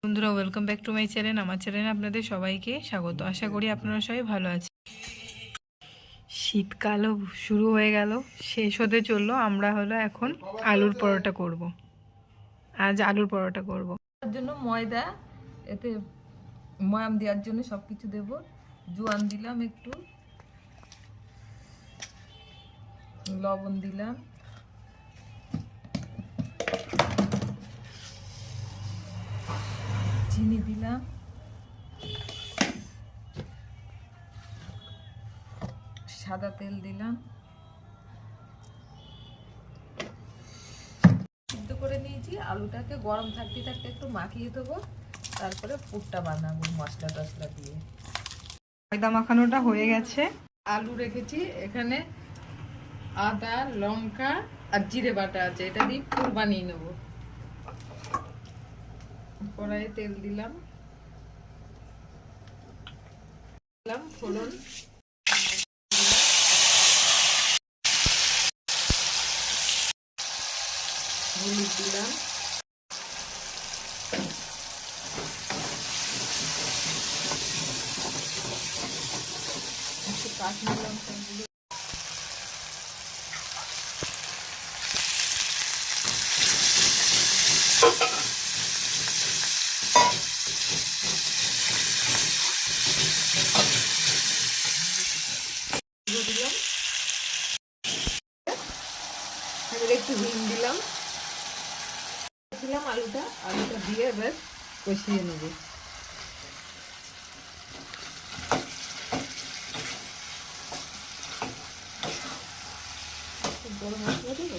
বন্ধুরা, welcome back to my channel. আমার চ্যানেলে আপনাদের সবাইকে স্বাগত। আশা করি আপনারা সবাই ভালো আছেন। শীতকালও শুরু হয়ে গেল, শেষ হতে চললো। আমরা এখন আলুর পরোটা করব। আজ আলুর পরোটা করব। তার জন্য ময়দা, এতে ময়াম দেওয়ার জন্য সব কিছু দেবো। জোয়ান দিলাম, একটু লবণ দিলাম, চিনি দিলাম, সাদা তেল দিলাম, সিদ্ধ করে নিয়েছি। আলুটাকে গরম থাকতে থাকতে একটু মাখিয়ে দেবো, তারপরে পুরটা বানাবো মশলা টসলা দিয়ে। ময়দা মাখানোটা হয়ে গেছে। আলু রেখেছি এখানে, আদা লঙ্কা আর জিরে বাটা আছে, এটা দিয়ে পুর বানিয়ে নেবো। কড়াইয়ে তেল দিলাম, ফোড়ন, হলুদ দিলাম, একটু কাশ্মীরি লঙ্কা গুঁড়ো, দিলাম, এবার একটু হিং দিলাম, আলুটা দিয়ে এবার কষিয়ে নেব। গরম মশলা দেবো,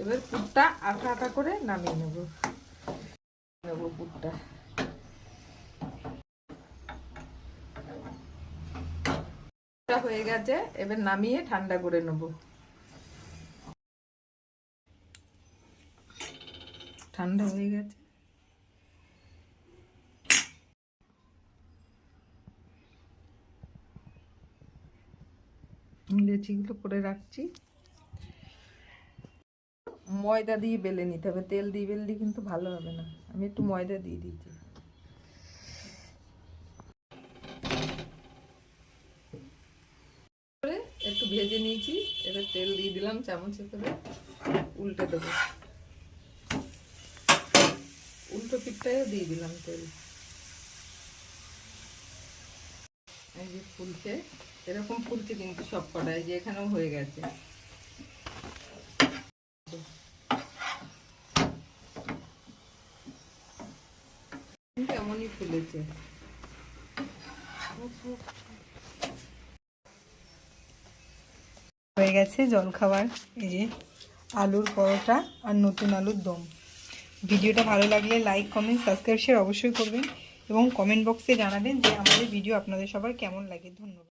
এবার পুরটা আটা আটা করে নামিয়ে নেব পুরটা। হয়ে গেছে, এবার নামিয়ে ঠান্ডা করে নেব। ঠান্ডা হয়ে গেছে, লেচিগুলো করে রাখছি। ময়দা দিয়ে বেলে নিতে হবে, তেল দিয়ে বেললে কিন্তু ভালো হবে না। আমি একটু ময়দা দিয়ে দিচ্ছি। একটু ভেজে নিয়েছি, এবার তেল দিয়ে দিলাম চামচে করে, উল্টে দেবো। উল্টো পিঠটাও দিয়ে দিলাম তেল। এই যে ফুলছে, এরকম ফুলছে কিন্তু সব কটায়, যে এখানেও হয়ে গেছে। এমনই ফুলেছে। হয়ে গেছে জলখাবার, এই যে আলুর পরোটা আর নতুন আলুর দম। ভিডিওটা ভালো লাগলে লাইক কমেন্ট সাবস্ক্রাইব শেয়ার অবশ্যই করবেন এবং কমেন্ট বক্সে জানাবেন যে আমাদের ভিডিও আপনাদের সবার কেমন লাগে। ধন্যবাদ।